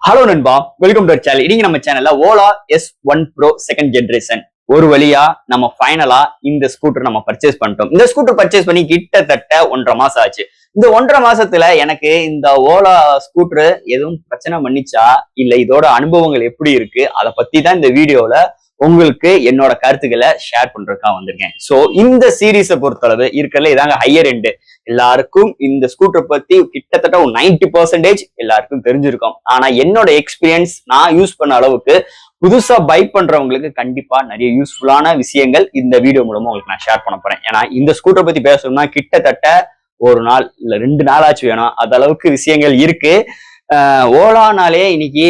Hello நண்பா, welcome to channel. இன்னைக்கு நம்ம சேனல்ல Ola S1 Pro second generation ஒரு வழியா நம்ம ஃபைனலா இந்த ஸ்கூட்டர் நம்ம பர்ச்சேஸ் பண்ணிட்டோம். இந்த ஸ்கூட்டர் பர்ச்சேஸ் பண்ணி கிட்டத்தட்ட 1.5 மாசம் ஆச்சு. இந்த 1.5 மாசத்துல எனக்கு இந்த ஓலா ஸ்கூட்டர் எதுவும் பிரச்சனை பண்ணிச்சா இல்ல இதோட அனுபவங்கள் எப்படி இருக்கு அதை பத்தி தான் இந்த வீடியோல உங்களுக்கு என்னோட கருத்துக்களை ஷேர் பண்றதுக்காக வந்திருக்கேன். சோ இந்த சீரீஸை பொறுத்தளவு இருக்கிறதுல இதாங்க ஹையர் எண்டு. எல்லாருக்கும் இந்த ஸ்கூட்டர் பத்தி கிட்டத்தட்ட ஒரு 90% எல்லாருக்கும் தெரிஞ்சிருக்கும். ஆனா என்னோட எக்ஸ்பீரியன்ஸ் நான் யூஸ் பண்ண அளவுக்கு புதுசா பை பண்றவங்களுக்கு கண்டிப்பா நிறைய யூஸ்ஃபுல்லான விஷயங்கள் இந்த வீடியோ மூலமா உங்களுக்கு நான் ஷேர் பண்ண போறேன். ஏன்னா இந்த ஸ்கூட்டர் பத்தி பேசணும்னா கிட்டத்தட்ட ஒரு நாள் இல்ல 2 நாள் ஆச்சு வேணும். அது அளவுக்கு விஷயங்கள் இருக்கு. ஓலானாலே இன்னைக்கு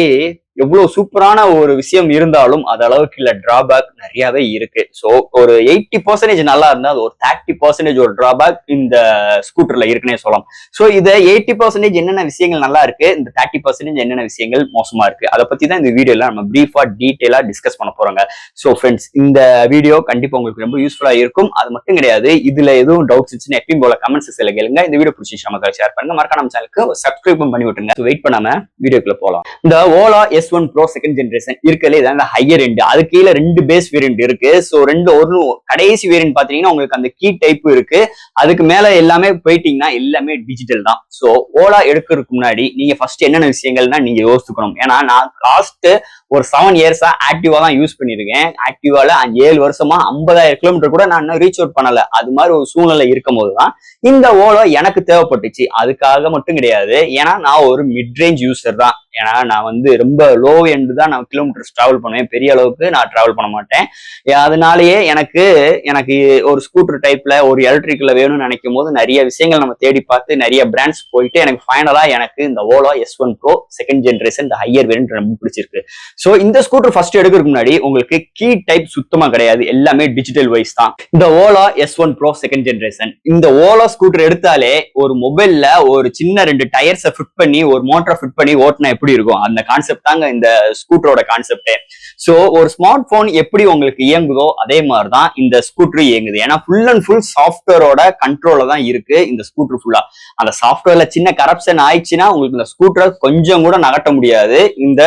எவ்வளவு சூப்பரான ஒரு விஷயம் இருந்தாலும் அது அளவுக்கு இல்ல டிராபேக் நிறையவே இருக்கு. ஸோ ஒரு 80% நல்லா இருந்தா அது ஒரு 30% ஒரு டிராபேக் இந்த ஸ்கூட்டர்ல இருக்குன்னே சொல்லலாம். ஸோ இதை 80% என்னென்ன விஷயங்கள் நல்லா இருக்கு, இந்த 30% என்னென்ன விஷயங்கள் மோசமா இருக்கு, அதை பத்தி தான் இந்த வீடியோல நம்ம பிரீஃபா டீட்டெயிலா டிஸ்கஸ் பண்ண போறோங்க. ஸோ ஃப்ரெண்ட்ஸ், இந்த வீடியோ கண்டிப்பா உங்களுக்கு ரொம்ப யூஸ்ஃபுல்லா இருக்கும். அது மட்டும் கிடையாது, இதுல எதுவும் டவுட்ஸ் இருந்துச்சுன்னா எப்பயும் போல கமெண்ட் செக்ஷன்ல கேளுங்க. இந்த வீடியோ பிடிச்சி நமக்கு ஷேர் பண்ணுங்க. மறக்காம நம்ம சேனலுக்கு சப்ஸ்கிரைப் பண்ணி விட்டுருங்க. வெயிட் பண்ணாம வீடியோக்குள்ள போலாம். இந்த Ola S1 Pro second generation இருக்கல இதான் ஹையர் எண்ட். அது கீழே 2 பேஸ் வேரியன்ட் இருக்கு. ஸோ ஒரு கடைசி வேரியன்ட் பாத்தீங்கன்னா உங்களுக்கு அந்த கீ டைப் இருக்கு. அதுக்கு மேல எல்லாமே போயிட்டீங்கன்னா எல்லாமே டிஜிட்டல் தான். ஸோ ஓலா எடுக்கிறதுக்கு முன்னாடி நீங்க ஃபர்ஸ்ட் என்னென்ன விஷயங்கள்னா நீங்க யோசிக்கணும். ஏன்னா நான் லாஸ்ட் ஒரு 7 இயர்ஸா ஆக்டிவா தான் யூஸ் பண்ணிருக்கேன். ஆக்டிவால 7 வருஷமா 50,000 கிலோமீட்டர் கூட நான் ரீச் அவுட் பண்ணல. அது மாதிரி ஒரு சூழ்நிலை இருக்கும் போதுதான் இந்த ஓலோ எனக்கு தேவைப்பட்டுச்சு. அதுக்காக மட்டும் கிடையாது, ஏன்னா நான் ஒரு மிட் ரேஞ்ச் யூசர் தான். ஏன்னா நான் வந்து ரொம்ப லோ எண்டு தான் நான் கிலோமீட்டர்ஸ் டிராவல் பண்ணுவேன். பெரிய அளவுக்கு நான் டிராவல் பண்ண மாட்டேன். அதனாலேயே எனக்கு ஒரு ஸ்கூட்டர் டைப்ல ஒரு எலக்ட்ரிக்கல்ல வேணும்னு நினைக்கும் போது நிறைய விஷயங்கள் நம்ம தேடி பார்த்து நிறைய பிராண்ட்ஸ் போயிட்டு எனக்கு ஃபைனலா எனக்கு இந்த Ola S1 Pro second generation இந்த ஹையர் வேரியன்ட் ரொம்ப பிடிச்சிருக்கு. சோ இந்த ஸ்கூட்டர் ஃபர்ஸ்ட் எடுக்கிறதுக்கு முன்னாடி உங்களுக்கு கீ டைப் சுத்தமா கிடையாது, எல்லாமே டிஜிட்டல் வைஸ் தான். இந்த Ola S1 Pro second generation இந்த ஓலா ஸ்கூட்டர் எடுத்தாலே ஒரு மொபைல்ல ஒரு சின்ன 2 டயர்ஸை ஃபிட் பண்ணி ஒரு மோட்டரை ஃபிட் பண்ணி ஓட்டினா எப்படி இருக்கும் அந்த கான்செப்ட் தாங்க இந்த ஸ்கூட்டரோட கான்செப்டே. சோ ஒரு ஸ்மார்ட் போன் எப்படி உங்களுக்கு இயங்குதோ அதே மாதிரிதான் இந்த ஸ்கூட்டர் இயங்குது. ஏன்னா ஃபுல் அண்ட் ஃபுல் சாஃப்ட்வேரோட கண்ட்ரோல தான் இருக்கு இந்த ஸ்கூட்டர் ஃபுல்லா. அந்த சாஃப்ட்வேர்ல சின்ன கரப்ஷன் ஆயிடுச்சுன்னா உங்களுக்கு இந்த ஸ்கூட்டரை கொஞ்சம் கூட நகட்ட முடியாது இந்த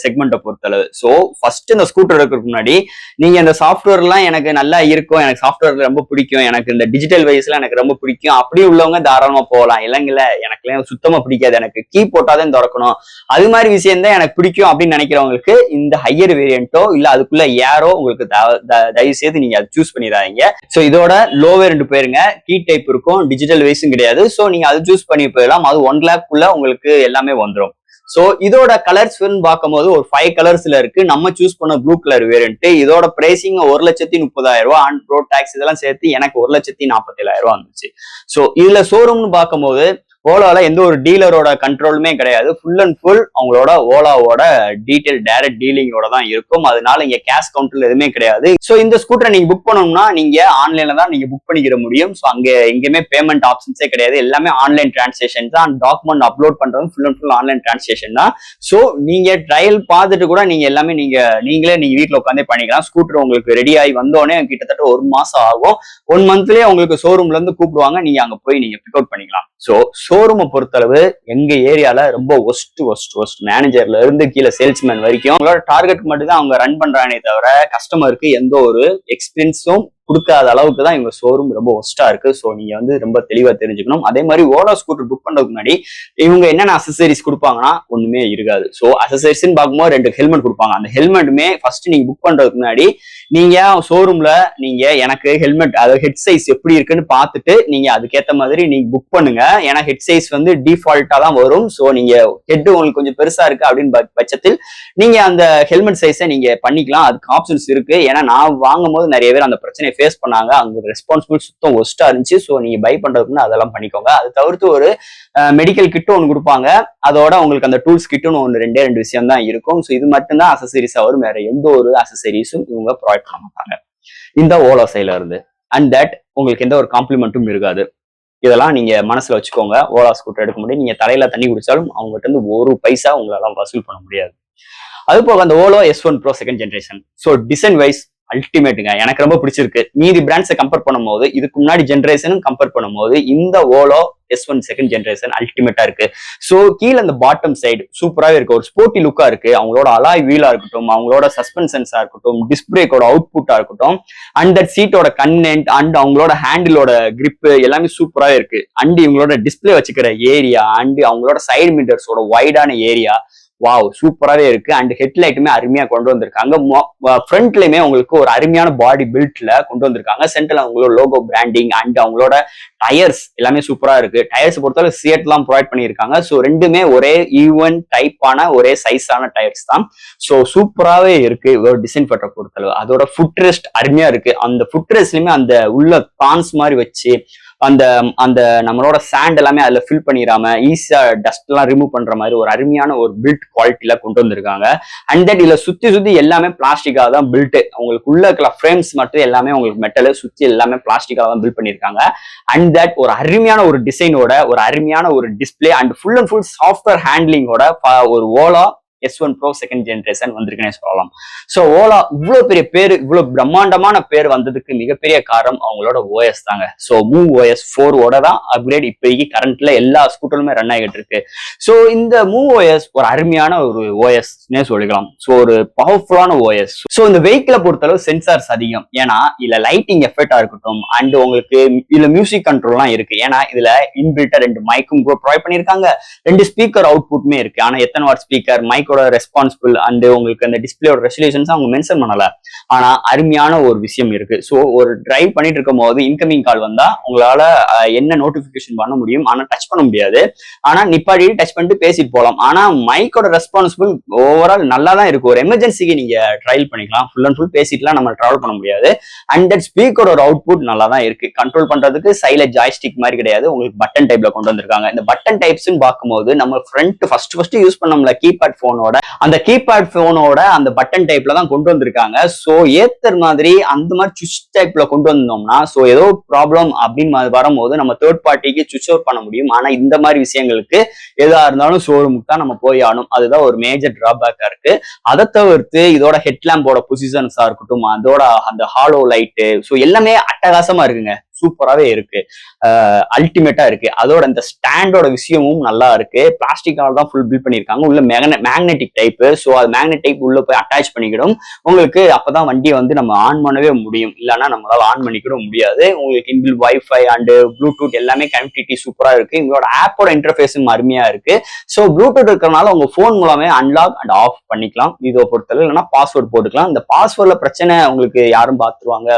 செக்மெண்ட்டை பொறுத்தளவு. சோ ஃபர்ஸ்ட் இந்த ஸ்கூட்டர் எடுக்கிறதுக்கு முன்னாடி நீங்க இந்த சாஃப்ட்வேர் எல்லாம் எனக்கு நல்லா இருக்கும், எனக்கு சாஃப்ட்வேர்ல ரொம்ப பிடிக்கும், எனக்கு இந்த டிஜிட்டல் வைஸ்ல எனக்கு ரொம்ப பிடிக்கும் அப்படி உள்ளவங்க தாராளமா போகலாம். இல்லைங்கள எனக்கு சுத்தமா பிடிக்காது, எனக்கு கீ போட்டாதான் திறக்கணும், அது மாதிரி விஷயம் தான் எனக்கு பிடிக்கும் அப்படின்னு நினைக்கிறவங்களுக்கு இந்த ஹையர் வேரியன்ட்டோ இல்ல அதுக்குள்ள ஏரோ உங்களுக்கு தயவு செய்து நீங்க அதை சூஸ் பண்ணிடாதீங்க. சோ இதோட லோ வேரியன்ட் போயிருங்க. கீ டைப் இருக்கும், டிஜிட்டல் வைஸும் கிடையாது. சோ நீங்க அதை சூஸ் பண்ணி போயிடலாம். அது 1 lakh குள்ள உங்களுக்கு எல்லாமே வந்துடும். சோ இதோட கலர்ஸ் பார்க்கும்போது ஒரு 5 கலர்ஸ்ல இருக்கு. நம்ம சூஸ் பண்ண ப்ளூ கலர் வேரியன்ட். இதோட பிரைசிங் 1,30,000 ஆன் ரோட் டாக்ஸ் இதெல்லாம் சேர்த்து எனக்கு 1,47,000 வந்துச்சு. சோ இதுல ஷோரூம்னு பார்க்கும்போது ஓலால எந்த ஒரு டீலரோட கண்ட்ரோலுமே கிடையாது. ஃபுல் அண்ட் ஃபுல் அவங்களோட ஓலாவோட டீடைல் டைரக்ட் டீலிங்கோட தான் இருக்கும். அதனால இங்க கேஷ் கவுண்டர்ல எதுவுமே கிடையாது. சோ இந்த ஸ்கூட்டரை நீங்க புக் பண்ணணும்னா நீங்க ஆன்லைன்ல தான் நீங்க புக் பண்ணிக்கிற முடியும். சோ அங்க எங்கேயுமே பேமெண்ட் ஆப்ஷன்ஸே கிடையாது. எல்லாமே ஆன்லைன் டிரான்சாக்ஷன் தான். டாக்குமெண்ட் அப்லோட் பண்றது full and full online transaction தான். சோ நீங்க ட்ரையல் பார்த்துட்டு கூட நீங்க எல்லாமே நீங்களே வீட்டுல உட்காந்தே பண்ணிக்கலாம். ஸ்கூட்டர் உங்களுக்கு ரெடி ஆகி வந்தோடனே கிட்டத்தட்ட 1 மாசம் ஆகும். 1 மந்த்லயே உங்களுக்கு ஷோரூம்ல இருந்து கூப்பிடுவாங்க. நீங்க அங்க போய் நீங்க பிக் அவுட் பண்ணிக்கலாம். சோ ஷோரூமை பொறுத்தளவு எங்க ஏரியால ரொம்ப ஒஸ்ட் மேனேஜர்ல இருந்து கீழே சேல்ஸ்மேன் வரைக்கும் அவங்களோட டார்கெட் மட்டும் தான் அவங்க ரன் பண்றானே தவிர கஸ்டமருக்கு எந்த ஒரு எக்ஸ்பீரியன்ஸும் கொடுக்காத அளவுக்கு தான் இவங்க ஷோரூம் ரொம்ப ஒஸ்டா இருக்கு. ஸோ நீங்க ரொம்ப தெளிவா தெரிஞ்சுக்கணும். அதே மாதிரி ஓலா ஸ்கூட்டர் புக் பண்றதுக்கு முன்னாடி இவங்க என்னென்ன அசசரிஸ் கொடுப்பாங்கன்னா ஒண்ணுமே இருக்காது. ஸோ அசசரிஸ்ன்னு பார்க்கும்போது 2 ஹெல்மெட் கொடுப்பாங்க. அந்த ஹெல்மெட்டுமே ஃபர்ஸ்ட் நீங்க புக் பண்றதுக்கு முன்னாடி நீங்க ஷோரூம்ல நீங்க எனக்கு ஹெல்மெட் அதாவது ஹெட் சைஸ் எப்படி இருக்குன்னு பார்த்துட்டு நீங்க அதுக்கேற்ற மாதிரி நீங்க புக் பண்ணுங்க. ஏன்னா ஹெட் சைஸ் டிஃபால்ட்டா தான் வரும். ஸோ நீங்க ஹெட் உங்களுக்கு கொஞ்சம் பெருசா இருக்கு அப்படின்னு பட்சத்தில் நீங்க அந்த ஹெல்மெட் சைஸை நீங்க பண்ணிக்கலாம். அதுக்கு ஆப்ஷன்ஸ் இருக்கு. ஏன்னா நான் வாங்கும் போது நிறைய பேர் அந்த பிரச்சனை ஃபேஸ் பண்ணாங்க. அங்க ரெஸ்பான்சிபிள் சுத்தம் ஒஸ்டா இருந்துச்சு. ஸோ நீங்க பை பண்றதுக்குன்னு அதெல்லாம் பண்ணிக்கோங்க. அது தவிர்த்து ஒரு மெடிக்கல் கிட் ஒன்று கொடுப்பாங்க. அதோட உங்களுக்கு அந்த டூல்ஸ் கிட்னு ஒன்று 2 விஷயம் தான் இருக்கும். ஸோ இது மட்டும்தான் அசசரிஸா வரும். வேற எந்த ஒரு அசசரிஸும் இவங்க ப்ரொவைட் பண்ண மாட்டாங்க இந்த ஓலா சைட்ல இருந்து. அண்ட் தட் உங்களுக்கு எந்த ஒரு காம்ப்ளிமெண்ட்டும் இருக்காது. இதெல்லாம் நீங்க மனசுல வச்சுக்கோங்க. ஓலா ஸ்கூட்டர் எடுக்க முடியும். நீங்க தலையில தண்ணி குடிச்சாலும் அவங்ககிட்ட இருந்து 1 பைசா உங்களால வசூல் பண்ண முடியாது. அது போக அந்த Ola S1 Pro second generation. So design wise அல்டிமேட்டுங்க. எனக்கு ரொம்ப பிடிச்சிருக்கு. மீதி பிராண்ட்ஸை கம்பேர் பண்ணும்போது இதுக்கு முன்னாடி ஜென்ரேஷனும் கம்பேர் பண்ணும்போது இந்த ஓலோ S1 செகண்ட் ஜென்ரேஷன் அல்டிமேட்டா இருக்கு. சோ கீழ அந்த பாட்டம் சைடு சூப்பராவே இருக்கு. ஒரு ஸ்போர்ட்டி லுக்கா இருக்கு. அவங்களோட அலாய் வீலா இருக்கட்டும், அவங்களோட சஸ்பென்ஷன்ஸா இருக்கட்டும், டிஸ்க் பிரேக்கோட அவுட்புட்டா இருக்கட்டும், அண்ட் தட் சீட்டோட கண்டென்ட் அண்ட் அவங்களோட ஹேண்டிலோட கிரிப் எல்லாமே சூப்பராவே இருக்கு. அண்ட் இவங்களோட டிஸ்பிளே வச்சுக்கிற ஏரியா அண்ட் அவங்களோட சைடு மிரர்ஸோட வைடான ஏரியா வாவ் சூப்பராவே இருக்கு. அண்ட் ஹெட்லைட்டுமே அருமையா கொண்டு வந்திருக்காங்க. ஃப்ரண்ட்லயுமே உங்களுக்கு ஒரு அருமையான பாடி பில்ட்ல கொண்டு வந்திருக்காங்க. சென்டர்ல அவங்களோட லோகோ பிராண்டிங் அண்ட் அவங்களோட டயர்ஸ் எல்லாமே சூப்பரா இருக்கு. டயர்ஸ் பொறுத்தவரை சியட் எல்லாம் ப்ரொவைட் பண்ணியிருக்காங்க. ஸோ ரெண்டுமே ஒரே ஈவன் டைப்பான ஒரே சைஸான டயர்ஸ் தான். ஸோ சூப்பராகவே இருக்கு ஒரு டிசைன் பட்ட பொறுத்தளவு. அதோட ஃபுட் ரெஸ்ட் அருமையா இருக்கு. அந்த ஃபுட் ரெஸ்ட்லயுமே அந்த உள்ள கான்ஸ் மாதிரி வச்சு அந்த அந்த நம்மளோட சாண்ட் எல்லாமே அதுல ஃபில் பண்ணிடாம ஈஸியா டஸ்ட் எல்லாம் ரிமூவ் பண்ற மாதிரி ஒரு அருமையான ஒரு பில்ட் குவாலிட்டியில கொண்டு வந்திருக்காங்க. அண்ட் தட் இதுல சுத்தி எல்லாமே பிளாஸ்டிக்கா தான் பில்ட். உங்களுக்கு உள்ள இருக்கிற ஃப்ரேம்ஸ் மட்டும் எல்லாமே உங்களுக்கு மெட்டல், சுத்தி எல்லாமே பிளாஸ்டிக்கா தான் பில்ட் பண்ணிருக்காங்க. அண்ட் தட் ஒரு அருமையான ஒரு டிசைனோட ஒரு அருமையான ஒரு display and full and full software ஹேண்ட்லிங்கோட ஒரு Ola S1 Pro second generation வந்திருக்குன்னே சொல்லலாம். சோ ஓலா இவ்வளவு பெரிய பேர், இவ்வளவு பிரம்மாண்டமான பேர் வந்ததுக்கு மிகப்பெரிய காரணம் அவங்களோட OS தாங்க. சோ மூவ் OS 4 தான் அப்கிரேட் இப்போதைக்கு கரண்ட்ல எல்லா ஸ்கூட்டருமே ரன் ஆகிட்டு இருக்கு. சோ இந்த மூவ் OS ஒரு அருமையான ஒரு OSனே சொல்லிக்கலாம். சோ ஒரு பவர்ஃபுல்லான OS. சோ இந்த வெஹிக்கிளை பொறுத்தளவு சென்சார்ஸ் அதிகம். ஏன்னா இதுல லைட்டிங் எஃபெக்டா இருக்கட்டும் அண்ட் உங்களுக்கு இதுல மியூசிக் கண்ட்ரோல்லாம் இருக்கு. ஏன்னா இதுல இன்பில்ட்டா 2 மைக்கும் ப்ரொவைட் பண்ணிருக்காங்க. 2 ஸ்பீக்கர் அவுட்புட்மே இருக்கு. ஆனா எத்தனை வாட் ஸ்பீக்கர், மைக்கோட ரெஸ்பான்சிபிள் அண்ட் உங்களுக்கு அந்த டிஸ்பிளேயோட ரெசல்யூஷன்ஸ் அவங்க மென்ஷன் பண்ணல. ஆனா அருமையான ஒரு விஷயம் இருக்கு. சோ ஒரு டிரைவ் பண்ணிட்டு இருக்கும் போது இன்கமிங் கால் வந்தா உங்களால என்ன நோட்டிபிகேஷன் பண்ண முடியும், ஆனா டச் பண்ண முடியாது. ஆனா நிப்பாடி டச் பண்ணிட்டு பேசிட்டு போகலாம். ஆனா மைக்கோட ரெஸ்பான்சிபிள் ஓவரால் நல்லா தான் இருக்கு. ஒரு எமர்ஜென்சிக்கு நீங்க ட்ரைவ் பண்ணிக்கலாம். ஃபுல் அண்ட் ஃபுல் பேசிட்டுலாம் நம்ம டிராவல் பண்ண முடியாது. அண்ட் தட் ஸ்பீக்கரோட அவுட்புட் நல்லா தான் இருக்கு. கண்ட்ரோல் பண்றதுக்கு சைல ஜாய்ஸ்டிக் மாதிரி கிடையாது, உங்களுக்கு பட்டன் டைப்ல கொண்டு வந்திருக்காங்க. இந்த பட்டன் டைப்ஸ் பார்க்கும்போது நம்ம ஃபர்ஸ்ட் யூஸ் பண்ணோம்ல கீபேட் போனோட அந்த கீபேட் போனோட அந்த பட்டன் டைப்ல தான் கொண்டு வந்திருக்காங்க. சோ ஏத்தர் மாதிரி அந்த மாதிரி சுவிட்ச் டைப்ல கொண்டு வந்தோம்னா சோ ஏதோ ப்ராப்ளம் அப்படின்னு வரும்போது நம்ம தேர்ட் பார்ட்டிக்கு சுவிட்ச் அவுட் பண்ண முடியும். ஆனா இந்த மாதிரி விஷயங்களுக்கு எதா இருந்தாலும் ஷோரூமுக்கு தான் நம்ம போய் ஆகணும். அதுதான் ஒரு மேஜர் டிராபேக்கா இருக்கு. அதை தவிர்த்து இதோட ஹெட்லாம்போட பொசிஷன்ஸா இருக்கட்டும், அதோட அந்த ஹாலோ லைட்டு, ஸோ எல்லாமே அட்டகாசமா இருக்குங்க. சூப்பராகவே இருக்கு. அல்டிமேட்டா இருக்கு. அதோட இந்த ஸ்டாண்டோட விஷயமும் நல்லா இருக்கு. பிளாஸ்டிக்கால தான் ஃபுல் பில்ட் பண்ணிருக்காங்க. உள்ள மேக்னெட்டிக் டைப். ஸோ அது மேக்னெட் டைப் உள்ள போய் அட்டாச் பண்ணிக்கிடும். உங்களுக்கு அப்பதான் வண்டியை வந்து நம்ம ஆன் பண்ணவே முடியும். இல்லைன்னா நம்மளால ஆன் பண்ணிக்கிட முடியாது. உங்களுக்கு இன்பில் வைஃபை அண்ட் ப்ளூடூத் எல்லாமே கனெக்டிவிட்டி சூப்பரா இருக்கு. உங்களோட ஆப்போட இன்டர்ஃபேஸும் அருமையா இருக்கு. ஸோ ப்ளூடூத் இருக்கிறனால உங்க போன் மூலமே அன்லாக் அண்ட் ஆஃப் பண்ணிக்கலாம். இதை பொறுத்தவரை இல்லைன்னா பாஸ்வேர்ட் போட்டுக்கலாம். இந்த பாஸ்வேர்ட்ல பிரச்சனை உங்களுக்கு யாரும் பார்த்துருவாங்க,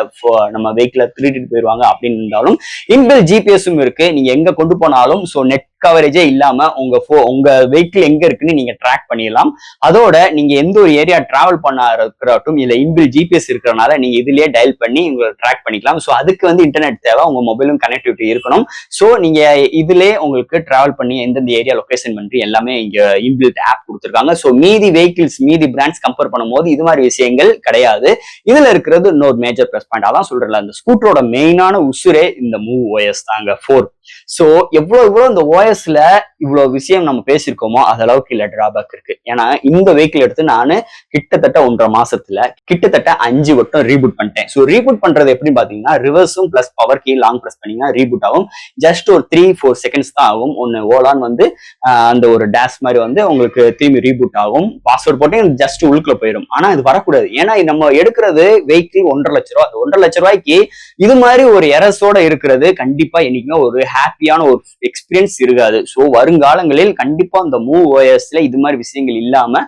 நம்ம வெஹிக்கிள திருடிட்டு போயிருவாங்க அப்படின்னு இருந்தாலும் இன்பில் ஜிபிஎஸும் இருக்கு. நீங்க எங்க கொண்டு போனாலும் சோ நெட் கவரேஜே இல்லாம உங்க வெஹிக்கிள் எங்க இருக்குன்னு நீங்க ட்ராக் பண்ணிடலாம். அதோட நீங்க எந்த ஒரு ஏரியா டிராவல் பண்ண இருக்கட்டும், இதுல இன்பில் ஜிபிஎஸ் இருக்கிறனால நீங்க இதுலயே டயல் பண்ணி உங்களை ட்ராக் பண்ணிக்கலாம். சோ அதுக்கு வந்து இன்டர்நெட் தேவை, உங்க மொபைலும் கனெக்டிவிட்டி இருக்கணும். சோ நீங்க இதுலயே உங்களுக்கு டிராவல் பண்ணி எந்தெந்த ஏரியா லொகேஷன் பண்ணி எல்லாமே இங்க இன்பில்ட் ஆப் கொடுத்துருக்காங்க. சோ மீதி வெஹிக்கிள்ஸ் மீதி பிராண்ட்ஸ் கம்பேர் பண்ணும்போது இது மாதிரி விஷயங்கள் கிடையாது. இதுல இருக்கிறது இன்னொரு மேஜர் பிளஸ் பாயிண்ட். அதான் சொல்றேன், அந்த ஸ்கூட்டரோட மெயினான உசுரே இந்த மூவ் OS தாங்க 4. சோ எவ்வளவு இந்த OSல இவ்வளவு விஷயம் நம்ம பேசியிருக்கோமோ அது அளவுக்கு இல்ல டிராபேக் இருக்கு. ஏன்னா இந்த வெஹிக்கிள் எடுத்து நான் கிட்டத்தட்ட 1.5 மாசத்துல கிட்டத்தட்ட 5 வட்டம் ரீபூட் பண்ணிட்டேன். சோ ரீபூட் பண்றது எப்படின்னு பாத்தீங்கன்னா ரிவர்ஸும் plus power key long press பண்ணீங்கன்னா ரீபூட் ஆகும். ஜஸ்ட் ஒரு 3-4 செகண்ட்ஸ் தான் ஆகும். ஒன்னு ஓலான் வந்து அந்த ஒரு டேஷ் மாதிரி வந்து உங்களுக்கு திரும்பி ரீபூட் ஆகும். பாஸ்வேர்ட் போட்டு ஜஸ்ட் உள்ளுக்குள்ள போயிடும். ஆனா இது வரக்கூடாது. ஏன்னா நம்ம எடுக்கிறது வெஹிக்கிள் 1.5 லட்ச ரூபாய். அந்த 1.5 லட்ச ரூபாய்க்கு இது மாதிரி ஒரு எரஸோட இருக்கிறது கண்டிப்பா என்னைக்குமே ஒரு ஹாப்பியான ஒரு எக்ஸ்பீரியன்ஸ் இருக்காது. சோ வருங்காலங்களில் கண்டிப்பா இந்த மூவ் OSல இது மாதிரி விஷயங்கள் இல்லாம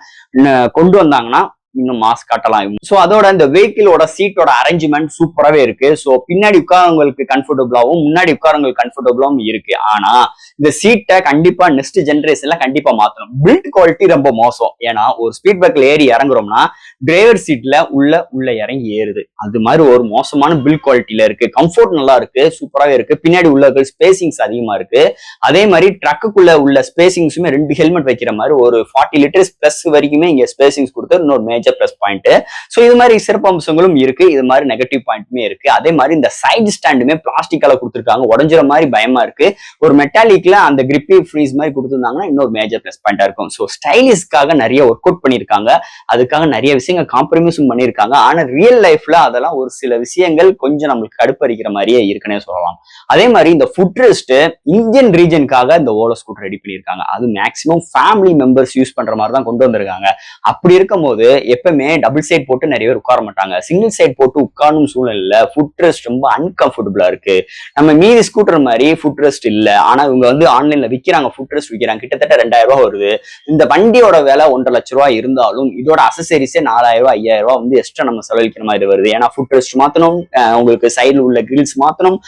கொண்டு வந்தாங்கன்னா இன்னும் மாஸ் காட்டலாம். சோ அதோட இந்த வெஹிக்கிளோட சீட்டோட அரேஞ்ச்மெண்ட் சூப்பராகவே இருக்கு. சோ பின்னாடி உட்காரவங்களுக்கு கம்ஃபர்டபுளாகவும் முன்னாடி உட்காரவங்களுக்கு கம்ஃபர்டபுளாகவும் இருக்கு. ஆனா இந்த சீட்டை கண்டிப்பா நெக்ஸ்ட் ஜென்ரேஷன்ல கண்டிப்பா மாத்தணும். பில்ட் குவாலிட்டி ரொம்ப மோசம். ஏன்னா ஒரு ஸ்பீட் பேக்ல ஏறி இறங்குறோம்னா டிரைவர் சீட்ல உள்ள இறங்கி ஏறுது. அது மாதிரி ஒரு மோசமான பில்ட் குவாலிட்டியில இருக்கு. கம்ஃபர்ட் நல்லா இருக்கு, சூப்பராகவே இருக்கு. பின்னாடி உள்ள ஸ்பேசிங்ஸ் அதிகமா இருக்கு. அதே மாதிரி ட்ரக்குக்குள்ள உள்ள ஸ்பேசிங்ஸுமே 2 ஹெல்மெட் வைக்கிற மாதிரி ஒரு 40 லிட்டர்ஸ் பிளஸ் வரைக்குமே இங்க ஸ்பேசிங்ஸ் கொடுத்து இன்னொரு மேஜர் பிளஸ் பாயிண்ட். ஸோ இது மாதிரி சிறப்பு அம்சங்களும் இருக்கு, இது மாதிரி நெகட்டிவ் பாயிண்ட்டுமே இருக்கு. அதே மாதிரி இந்த சைடு ஸ்டாண்டுமே பிளாஸ்டிக்கால கொடுத்துருக்காங்க, உடஞ்சிற மாதிரி பயமா இருக்கு. ஒரு மெட்டாலிக்ல அந்த கிரிப்பி ஃப்ரீஸ் மாதிரி கொடுத்துருந்தாங்கன்னா இன்னொரு மேஜர் பிளஸ் பாயிண்டா இருக்கும். ஸோ ஸ்டைலிஷ்காக நிறைய ஒர்க் அவுட் பண்ணியிருக்காங்க, அதுக்காக நிறைய விஷயங்கள் காம்ப்ரமைஸும் பண்ணியிருக்காங்க. ஆனா ரியல் லைஃப்ல அதெல்லாம் ஒரு சில விஷயங்கள் கொஞ்சம் நம்மளுக்கு கடுப்பரிக்கிற மாதிரியே இருக்குன்னே சொல்லலாம். அதே மாதிரி இந்த ஃபுட் ரெஸ்ட் இந்தியன் ரீஜனுக்காக இந்த ஓலோ ஸ்கூட்டர் ரெடி பண்ணியிருக்காங்க. அது மேக்சிமம் ஃபேமிலி மெம்பர்ஸ் யூஸ் பண்ற மாதிரி தான் கொண்டு வந்திருக்காங்க. அப்படி இருக்கும் போது எப்பவுமே டபுள் சைட் போட்டு நிறைய பேர் உட்கார மாட்டாங்க, சிங்கிள் சைட் போட்டு உட்காரும் சூழ்நிலையில ஃபுட் ரெஸ்ட் ரொம்ப அன்கம்ஃபர்டபுளா இருக்கு. நம்ம மீதி ஸ்கூட்டர் மாதிரி ஃபுட் ரெஸ்ட் இல்ல, ஆனா இவங்க வந்து ஆன்லைன்ல விற்கிறாங்க, ஃபுட் ரெஸ்ட் விற்கிறாங்க, கிட்டத்தட்ட 2000 ரூபாய் வருது. இந்த வண்டியோட விலை 1.5 லட்சம் ரூபாய் இருந்தாலும் இதோட அசசரிஸே 4000 ரூபாய் 5000 ரூபாய் வந்து எக்ஸ்ட்ரா நம்ம செலவழிக்கிற மாதிரி வருது. ஏன்னா ஃபுட் ரெஸ்ட் மாத்தணும், உங்களுக்கு சைடுல உள்ள கிரில்ஸ் மாத்தணும்,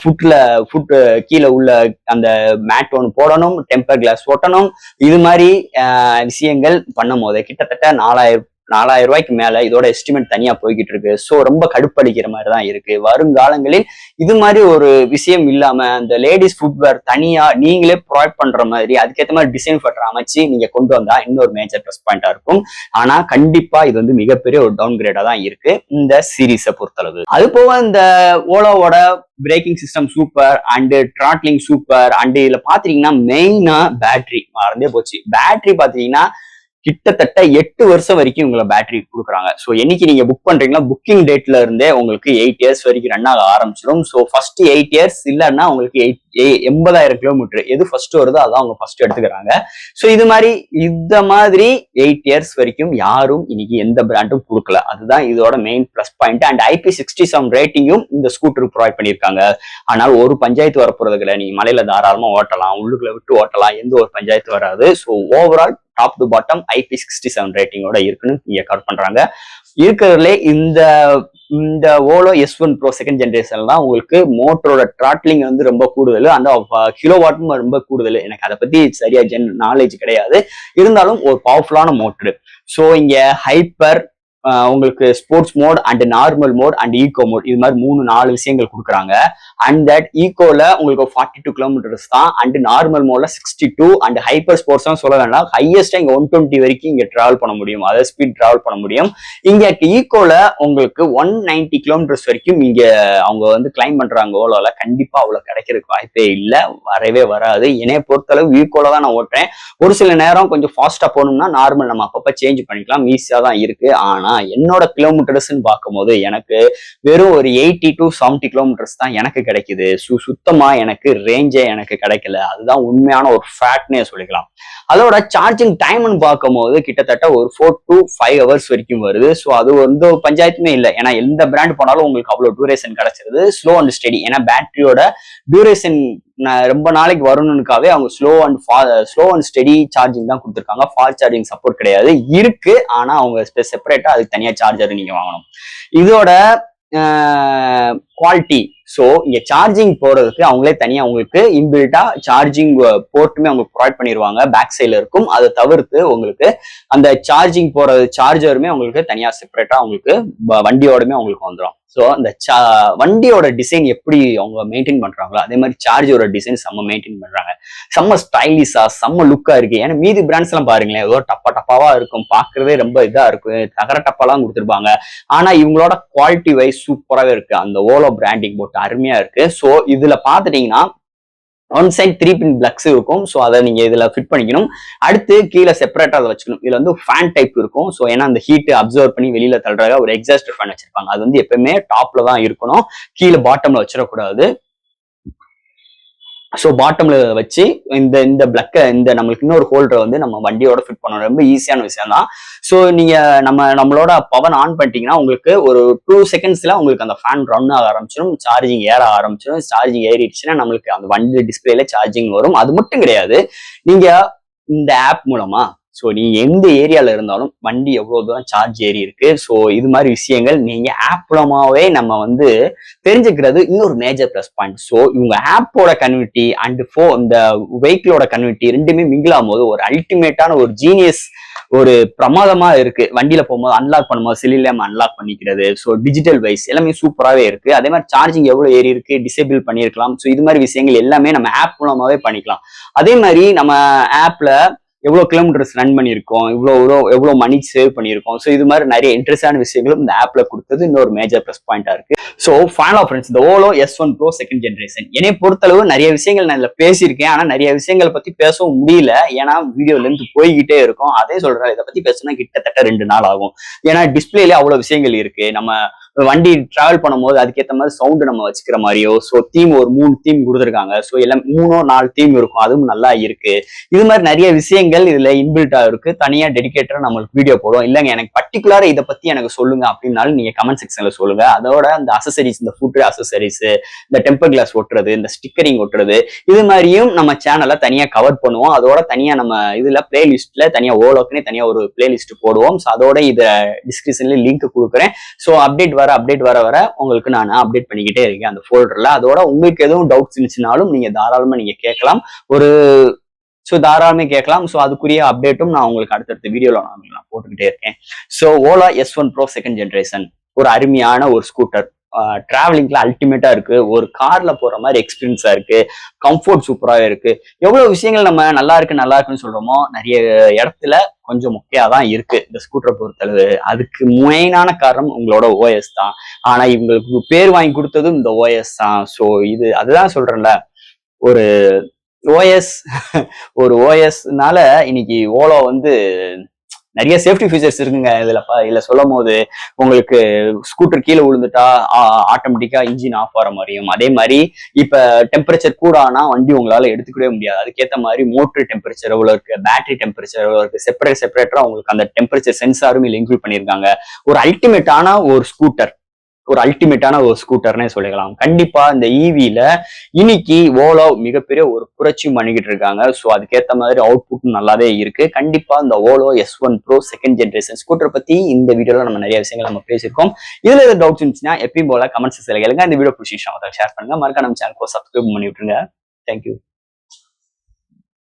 ஃபுட் கீழே உள்ள அந்த மேட் ஒன்று போடணும், டெம்பர் கிளாஸ் ஓட்டணும், இது மாதிரி விஷயங்கள் பண்ணும் போது கிட்டத்தட்ட 4000 ரூபாய்க்கு மேல இதோட எஸ்டிமேட் தனியா போய்கிட்டு இருக்கு. ஸோ ரொம்ப கடுப்படிக்கிற மாதிரி தான் இருக்கு. வருங்காலங்களில் இது மாதிரி ஒரு விஷயம் இல்லாம அந்த லேடிஸ் ஃபுட்வேர் தனியா நீங்களே ப்ரொவைட் பண்ற மாதிரி அதுக்கேற்ற மாதிரி டிசைன் பண்ற அமைச்சு நீங்க கொண்டு வந்தா இன்னொரு மேஜர் ப்ளஸ் பாயிண்டா இருக்கும். ஆனா கண்டிப்பா இது வந்து மிகப்பெரிய ஒரு டவுன் கிரேடா தான் இருக்கு இந்த சீரீஸை பொறுத்தளவு. அது போக இந்த ஓலோவோட braking system super and throttling super and இதுல பாத்தீங்கன்னா மெயினா பேட்டரி மறந்தே போச்சு. பேட்டரி பாத்தீங்கன்னா கிட்டத்தட்ட 8 வருஷம் வரைக்கும் உங்களை பேட்டரி கொடுக்குறாங்க. ஸோ என்னைக்கு நீங்க புக் பண்றீங்களா புக்கிங் டேட்ல இருந்தே உங்களுக்கு 8 இயர்ஸ் வரைக்கும் ரன் ஆக ஆரம்பிச்சிடும். ஸோ ஃபர்ஸ்ட் 8 இயர்ஸ் இல்லைன்னா உங்களுக்கு 80,000 கிலோமீட்டர் எது ஃபர்ஸ்ட் வருதோ அதான் அவங்க ஃபர்ஸ்ட் எடுத்துக்கிறாங்க. ஸோ இது மாதிரி 8 இயர்ஸ் வரைக்கும் யாரும் இன்னைக்கு எந்த பிராண்டும் கொடுக்கல. அதுதான் இதோட main plus point. And IP67 ரேட்டிங்கும் இந்த ஸ்கூட்டருக்கு ப்ரொவைட் பண்ணியிருக்காங்க. ஆனால் ஒரு பஞ்சாயத்து வரப்போறது கிடையாது, நீங்க மலையில தாராளமா ஓட்டலாம், உள்ளுக்குள்ள விட்டு ஓட்டலாம், எந்த ஒரு பஞ்சாயத்து வராது. So overall top to bottom IP67 ரேட்டிங்கோட இருக்குன்னு இங்க கவர் பண்றாங்க. இருக்கிறதுலே இந்த ஓலோ S1 Pro செகண்ட் ஜென்ரேஷன் தான் உங்களுக்கு மோட்டரோட த்ராட்லிங் வந்து ரொம்ப கூடுதல், அந்த கிலோவாட்டும் ரொம்ப கூடுதல். எனக்கு அதை பத்தி சரியா நாலேஜ் கிடையாது, இருந்தாலும் ஒரு பவர்ஃபுல்லான மோட்டர். ஸோ இங்க ஹைப்பர் உங்களுக்கு sports mode and normal mode and eco mode இது மாதிரி 3-4 விஷயங்கள் கொடுக்குறாங்க. அண்ட் தட் ஈகோல உங்களுக்கு 42 கிலோமீட்டர்ஸ் தான், அண்ட் நார்மல் மோட்ல 62 அண்ட் ஹைப்பர் ஸ்போர்ட்ஸ் தான் சொல்ல வேண்டாம், ஹையஸ்டா இங்க 120 வரைக்கும் இங்க டிராவல் பண்ண முடியும், அதாவது ஸ்பீட் டிராவல் பண்ண முடியும். இங்க ஈகோல உங்களுக்கு 190 கிலோமீட்டர்ஸ் வரைக்கும் இங்க அவங்க வந்து கிளைம் பண்றாங்க. ஓலோல கண்டிப்பா அவ்வளவு கிடைக்கிறதுக்கு வாய்ப்பே இல்லை, வரவே வராது. என்னைய பொறுத்தளவு ஈகோல தான் நான் ஓட்டுறேன். ஒரு சில நேரம் கொஞ்சம் ஃபாஸ்டா போகணும்னா நார்மல் நம்ம அப்பப்ப சேஞ்ச் பண்ணிக்கலாம், ஈஸியா தான் இருக்கு. ஆனா என்னோட கிலோமீட்டர்ஸ் பார்க்கும்போது எனக்கு வெறும் ஒரு 80 to 70 கிலோமீட்டர்ஸ் தான் எனக்கு கிடைக்குது. சுத்தமா எனக்கு ரேஞ்சே எனக்கு கிடைக்கல. அதுதான் உண்மையான ஒரு ஃபேக்ட்னே சொல்லிக்கலாம். அதோட சார்ஜிங் டைம்னு பார்க்கும்போது கிட்டத்தட்ட ஒரு 4 to 5 hours வரைக்கும் வருது. ஸோ அது வந்து பஞ்சாயத்துமே இல்லை, ஏன்னா எந்த பிராண்ட் போனாலும் உங்களுக்கு அவ்வளவு டியூரேஷன் கிடைச்சிருது. ஸ்லோ அண்ட் ஸ்டெடி, ஏன்னா பேட்டரியோட டியூரேஷன் ரொம்ப நாளைக்கு வரணும்னுக்காவே அவங்க ஸ்லோ அண்ட் ஸ்டெடி சார்ஜிங் தான் கொடுத்துருக்காங்க. ஃபாஸ்ட் சார்ஜிங் சப்போர்ட் கிடையாது, இருக்கு, ஆனா அவங்க செப்பரேட்டா அதுக்கு தனியா சார்ஜர் நீங்க வாங்கணும். இதோட குவாலிட்டி, ஸோ இங்க சார்ஜிங் போறதுக்கு அவங்களே தனியா உங்களுக்கு இன்பில்ட்டா சார்ஜிங் போர்ட்டுமே உங்களுக்கு ப்ரொவைட் பண்ணிடுவாங்க, பேக் சைட்ல இருக்கும். அதை தவிர்த்து உங்களுக்கு அந்த சார்ஜிங் போறது சார்ஜருமே உங்களுக்கு தனியா செப்பரேட்டா உங்களுக்கு வண்டியோடமே உங்களுக்கு வந்துடும். ஸோ அந்த வண்டியோட டிசைன் எப்படி அவங்க மெயின்டைன் பண்றாங்களோ அதே மாதிரி சார்ஜரோட டிசைன் செம்ம மெயின்டைன் பண்றாங்க, செம்ம ஸ்டைலிஷா செம்ம லுக்கா இருக்கு. ஏன்னா மீதி பிராண்ட்ஸ் எல்லாம் பாருங்களேன், ஏதோ டப்பாவா இருக்கும், பாக்குறதே ரொம்ப இதா இருக்கும், தகர டப்பாலாம் கொடுத்துருப்பாங்க. ஆனா இவங்களோட குவாலிட்டி வைஸ் சூப்பராகவே இருக்கு. அந்த ஓலோ பிராண்டிங் போட்டு அருமையா இருக்கு. ஸோ இதுல பாத்துட்டீங்கன்னா ஒன் சைட் 3 pin பிளக்ஸ் இருக்கும். ஸோ அதை நீங்க இதுல ஃபிட் பண்ணிக்கணும். அடுத்து கீழே செப்பரேட்டா அதை வச்சுக்கணும். இதுல வந்து ஃபேன் டைப் இருக்கும். ஸோ ஏன்னா அந்த ஹீட் அப்சர்வ் பண்ணி வெளியில தள்ளுறாங்க, ஒரு எக்ஸாஸ்டர் ஃபேன் வச்சிருப்பாங்க. அது வந்து எப்பவுமே டாப்ல தான் இருக்கணும், கீழே பாட்டம்ல வச்சிடக்கூடாது. ஸோ பாட்டம்ல வச்சு இந்த பிளக்கை நம்மளுக்கு இன்னொரு ஹோல்டரை வந்து நம்ம வண்டியோட ஃபிட் பண்ணணும். ரொம்ப ஈஸியான விஷயம் தான். ஸோ நீங்க நம்மளோட பவர் ஆன் பண்ணிட்டீங்கன்னா உங்களுக்கு ஒரு 2 secondsல உங்களுக்கு அந்த ஃபேன் ரன் ஆக ஆரம்பிச்சிடும், சார்ஜிங் ஏற ஆரம்பிச்சிடும். சார்ஜிங் ஏறிடுச்சுன்னா நம்மளுக்கு அந்த வண்டி டிஸ்பிளேல சார்ஜிங் வரும். அது மட்டும் கிடையாது, நீங்க இந்த ஆப் மூலமா ஸோ நீங்க எந்த ஏரியால இருந்தாலும் வண்டி எவ்வளவு தூரம் சார்ஜ் ஏறி இருக்கு, ஸோ இது மாதிரி விஷயங்கள் நீங்க ஆப் மூலமாவே நம்ம வந்து தெரிஞ்சுக்கிறது இன்னொரு மேஜர் பிளஸ் பாயிண்ட். ஸோ இவங்க ஆப்போட கன்விட்டி அண்ட் இந்த வெஹிக்கிளோட கன்விட்டி ரெண்டுமே மிங்கிள் ஆகும்போது ஒரு அல்டிமேட்டான ஒரு ஜீனியஸ் ஒரு பிரமாதமா இருக்கு. வண்டியில போகும்போது அன்லாக் பண்ணும்போது செல்லில் அன்லாக் பண்ணிக்கிறது, ஸோ டிஜிட்டல் வைஸ் எல்லாமே சூப்பராகவே இருக்கு. அதே மாதிரி சார்ஜிங் எவ்வளவு ஏறி இருக்கு டிசேபிள் பண்ணியிருக்கலாம். ஸோ இது மாதிரி விஷயங்கள் எல்லாமே நம்ம ஆப் மூலமாவே பண்ணிக்கலாம். அதே மாதிரி நம்ம ஆப்ல எவ்வளவு கிலோமீட்டர்ஸ் ரன் பண்ணியிருக்கோம், எவ்வளவு மணி சேவ் பண்ணியிருக்கோம். ஸோ இது மாதிரி நிறைய இன்ட்ரெஸ்டான விஷயங்களும் இந்த ஆப்ல கொடுத்தது இன்னொரு மேஜர் ப்ளஸ் பாயிண்டா இருக்கு. ஸோ ஃபைனல் ஃப்ரெண்ட்ஸ், இந்த ஓலோ S1 Pro செகண்ட் ஜென்ரேஷன் என்னை பொறுத்தளவு நிறைய விஷயங்கள் நான் இதுல பேசியிருக்கேன். ஆனா நிறைய விஷயங்களை பத்தி பேசவும் முடியல, ஏன்னா வீடியோ லென்த் போய்கிட்டே இருக்கும். அதே சொல்றேன், இதை பத்தி பேசணும்னா கிட்டத்தட்ட 2 நாள் ஆகும். ஏன்னா டிஸ்பிளேல அவ்வளவு விஷயங்கள் இருக்கு. நம்ம வண்டி டிராவல் பண்ணும்போது அதுக்கேற்ற மாதிரி சவுண்டு நம்ம வச்சுக்கிற மாதிரியோ, ஸோ தீம் ஒரு 3 தீம் கொடுத்துருக்காங்க. ஸோ எல்லாம் 3-4 தீம் இருக்கும், அதுவும் நல்லா இருக்கு. இது மாதிரி நிறைய விஷயங்கள் இதுல இன்பில்ட்டா இருக்கு. தனியா டெடிகேட்டரா நம்மளுக்கு வீடியோ போடும். இல்லைங்க எனக்கு பர்டிகுலரா இதை பத்தி எனக்கு சொல்லுங்க அப்படின்னாலும் நீங்க கமெண்ட் செக்ஷன்ல சொல்லுங்க. அதோட அந்த அசசரிஸ், இந்த ஃபுட் அசசரிஸ், இந்த டெம்பர் கிளாஸ் ஒட்டுறது, இந்த ஸ்டிக்கரிங் ஒட்டுறது, இது மாதிரியும் நம்ம சேனல்ல தனியா கவர் பண்ணுவோம். அதோட தனியா நம்ம இதுல பிளேலிஸ்ட்ல தனியா ஓலோக்குனே தனியா ஒரு பிளேலிஸ்ட் போடுவோம். ஸோ அதோட இதை டிஸ்கிரிப்ஷன்ல லிங்க் கொடுக்குறேன். ஸோ அப்டேட் வர உங்களுக்கு நான் அப்டேட் பண்ணிக்கிட்டே இருக்கேன் அந்த ஃபோல்டர்ல. அதோட உங்களுக்கு எதுவும் டவுட்ஸ் இருந்துச்சுனாலும் நீங்க தாராளமா நீங்க கேட்கலாம். தாராளமே கேட்கலாம். ஸோ அதுக்குரிய அப்டேட்டும் நான் உங்களுக்கு அடுத்தடுத்த வீடியோல நான் போட்டுக்கிட்டே இருக்கேன். So Ola S1 Pro second generation ஒரு அருமையான ஒரு ஸ்கூட்டர். டிராவலிங்ல அல்டிமேட்டா இருக்கு. ஒரு கார்ல போற மாதிரி எக்ஸ்பீரியன்ஸா இருக்கு. கம்ஃபோர்ட் சூப்பராக இருக்கு. எவ்வளவு விஷயங்கள் நம்ம நல்லா இருக்குன்னு சொல்றோமோ, நிறைய இடத்துல கொஞ்சம் முக்கியதான் இருக்கு இந்த ஸ்கூட்டரை பொறுத்தளவு. அதுக்கு மெயினான காரணம் உங்களோட OS தான். ஆனா இவங்களுக்கு பேர் வாங்கி கொடுத்ததும் இந்த OS தான். ஸோ அதுதான் சொல்றேன்ல, ஒரு ஓஎஸ் ஒரு ஓஎஸ்னால இன்னைக்கு ஓலோ நிறைய சேஃப்டி ஃபீச்சர்ஸ் இருக்குங்க இதுல சொல்லும் போது. உங்களுக்கு ஸ்கூட்டர் கீழே விழுந்துட்டா ஆட்டோமேட்டிக்கா இன்ஜின் ஆஃப் ஆகிற மாதிரியும், அதே மாதிரி இப்ப டெம்பரேச்சர் கூட ஆனா வண்டி உங்களால எடுத்துக்கவே முடியாது. அதுக்கேற்ற மாதிரி மோட்டர் டெம்பரேச்சர் எவ்வளவு இருக்கு, பேட்டரி டெம்பரேச்சர் எவ்வளவு இருக்கு, செப்பரேட்டரா உங்களுக்கு அந்த டெம்பரேச்சர் சென்சாரும் இதுல இன்க்ளூட் பண்ணியிருக்காங்க. ஒரு அல்டிமேட்டான ஒரு ஸ்கூட்டர்னே சொல்லிக்கலாம். கண்டிப்பா இந்த ஈவில இன்னைக்கு ஓலோ மிகப்பெரிய ஒரு புரட்சி பண்ணிக்கிட்டு இருக்காங்க. ஸோ அதுக்கேற்ற மாதிரி அவுட்புட் நல்லாவே இருக்கு. கண்டிப்பா இந்த ஓலோ S1 Pro second generation scooter பத்தி இந்த வீடியோல நம்ம நிறைய விஷயங்கள் நம்ம பேசியிருக்கோம். இதுல ஏதாவது டவுட்ஸ் இருந்துச்சுன்னா எப்பயும் போல கமெண்ட் செக்ஷன்ல கேளுங்க. இந்த வீடியோ பிடிச்சிருந்தா ஷேர் பண்ணுங்க. மறக்காம நம்ம சேனலுக்கு சப்ஸ்கிரைப் பண்ணி விட்டுருங்க. தேங்க்யூ.